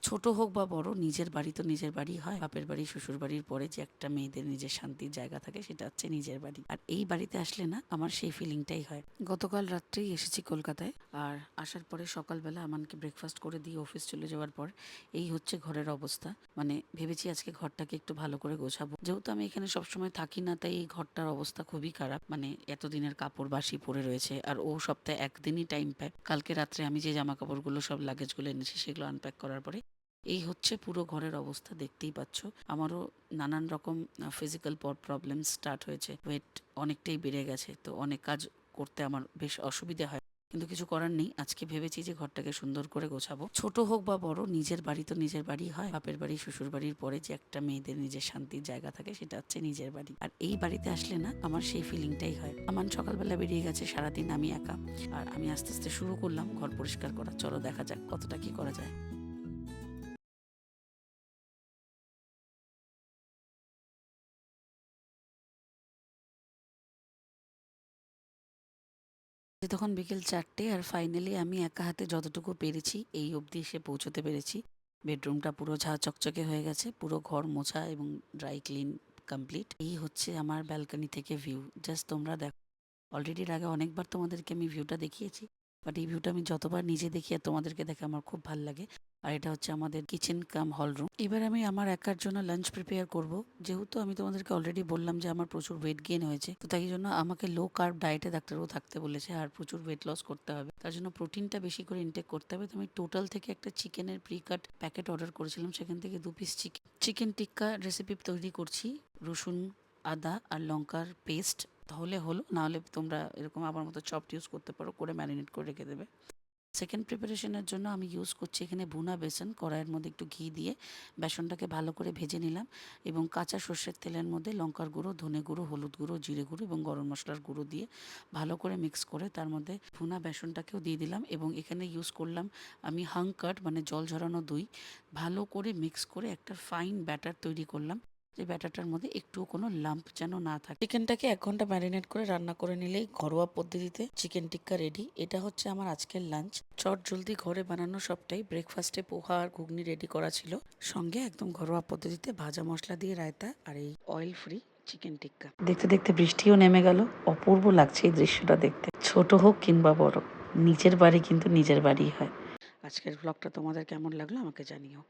ছোট হোক বা বড়, নিজের বাড়ি তো নিজের বাড়ি হয়। বাপের বাড়ি শ্বশুর বাড়ির পরে যে একটা মেয়েদের নিজের শান্তির জায়গা থাকে সেটা হচ্ছে নিজের বাড়ি। আর এই বাড়িতে আসলে না আমার সেই ফিলিংটাই হয়। গতকাল রাত্রেই এসেছি কলকাতায়। আর আসার পরে সকালবেলা আমাকে ব্রেকফাস্ট করে দিয়ে অফিস চলে যাওয়ার পর এই হচ্ছে ঘরের অবস্থা। মানে ভেবেছি আজকে ঘরটাকে একটু ভালো করে গোছাবো। যেহেতু আমি এখানে সবসময় থাকি না, তাই এই ঘরটার অবস্থা খুবই খারাপ। মানে এতদিনের কাপড় বাসি পড়ে রয়েছে। আর ও সপ্তাহে একদিনই টাইম পায়। কালকে রাত্রে আমি যে জামা কাপড়গুলো সব লাগেজগুলো এনেছি সেগুলো আনপ্যাক করার পরে এই হচ্ছে পুরো ঘরের অবস্থা। দেখতেই পাচ্ছ আমারও নানান রকম ফিজিক্যাল প্রবলেম স্টার্ট হয়েছে। ওয়েট অনেকটাই বেড়ে গেছে, তো অনেক কাজ করতে আমার বেশ অসুবিধা হয়, কিন্তু কিছু করার নেই। আজকে ভেবেছি যে ঘরটাকে সুন্দর করে গোছাবো। ছোট হোক বা বড়, নিজের বাড়ি তো নিজের বাড়ি হয়। বাপের বাড়ি শ্বশুর বাড়ির পরে যে একটা মেয়েদের নিজের শান্তির জায়গা থাকে সেটা হচ্ছে নিজের বাড়ি। আর এই বাড়িতে আসলে না আমার সেই ফিলিংটাই হয়। আমার সকালবেলা বেরিয়ে গেছে, সারাদিন আমি একা। আর আমি আস্তে আস্তে শুরু করলাম ঘর পরিষ্কার করা। চলো দেখা যাক কতটা কি করা যায়। তখন বিকেল 4টে, আর ফাইনালি আমি একা হাতে যতটুকু পেরেছি এই অবধি এসে পৌঁছতে পেরেছি। বেডরুমটা পুরো ঝা চকচকে হয়ে গেছে, পুরো ঘর মোছা এবং ড্রাই ক্লিন কমপ্লিট। এই হচ্ছে আমার ব্যালকনি থেকে ভিউ। জাস্ট তোমরা দেখো। অলরেডি এর আগে অনেকবার তোমাদেরকে আমি ভিউটা দেখিয়েছি, বাট এই ভিউটা আমি যতবার নিজে দেখি আর তোমাদেরকে দেখে আমার খুব ভালো লাগে। আর এটা হচ্ছে আমাদের কিচেন কাম হল রুম। এবার আমি আমার একার জন্য লাঞ্চ প্রিপেয়ার করব। যেহেতু আমি তোমাদেরকে অলরেডি বললাম যে আমার প্রচুর ওয়েট গেইন হয়েছে, তো তাই জন্য আমাকে লো কার্ব ডায়েটে ডাক্তারবাবু থাকতে বলেছে। আর প্রচুর ওয়েট লস করতে হবে, তার জন্য প্রোটিনটা বেশি করে ইনটেক করতে হবে। তো আমি টোটাল থেকে একটা চিকেনের প্রি কাট প্যাকেট অর্ডার করেছিলাম, সেখান থেকে 2 পিস চিকেন টিক্কা রেসিপি তৈরি করছি। রসুন, আদা আর লঙ্কার পেস্ট তাহলে হলো, না হলে তোমরা এরকম আমার মতো চপড ইউজ করতে পারো, করে ম্যারিনেট করে রেখে দেবে। সেকেন্ড প্রিপারেশনের জন্য আমি ইউজ করছি এখানে ভুনা বেসন। কড়াইয়ের মধ্যে একটু ঘি দিয়ে বেসনটাকে ভালো করে ভেজে নিলাম এবং কাঁচা সর্ষের তেলের মধ্যে লঙ্কার গুঁড়ো, ধনে গুঁড়ো, হলুদ গুঁড়ো, জিরে গুঁড়ো এবং গরম মশলার গুঁড়ো দিয়ে ভালো করে মিক্স করে তার মধ্যে ভুনা বেসনটাকেও দিয়ে দিলাম। এবং এখানে ইউজ করলাম আমি হাংকাট মানে জল ঝরানো দই। ভালো করে মিক্স করে একটা ফাইন ব্যাটার তৈরি করলাম, যে ব্যাটারটার মধ্যে একটুও কোনো লাম্প যেন না থাকে। চিকেনটাকে 1 ঘন্টা ম্যারিনেট করে রান্না করে নিলেই ঘরোয়া পদ্ধতিতে চিকেন টিক্কা রেডি। এটা হচ্ছে আমার আজকের লাঞ্চ। চট জলদি ঘরে বানানো সবটাই। ব্রেকফাস্টে পোহা আর ঘুগনি রেডি করা ছিল, সঙ্গে একদম ঘরোয়া পদ্ধতিতে ভাজা মশলা দিয়ে রায়তা আর এই অয়েল ফ্রি চিকেন টিক্কা। দেখতে দেখতে বৃষ্টিও নেমে গেল। অপূর্ব লাগছে এই দৃশ্যটা দেখতে। ছোট হোক কিংবা বড়, নিজের বাড়ি কিন্তু নিজের বাড়ি হয়। আজকের ব্লগটা তোমাদের কেমন লাগলো আমাকে জানিও।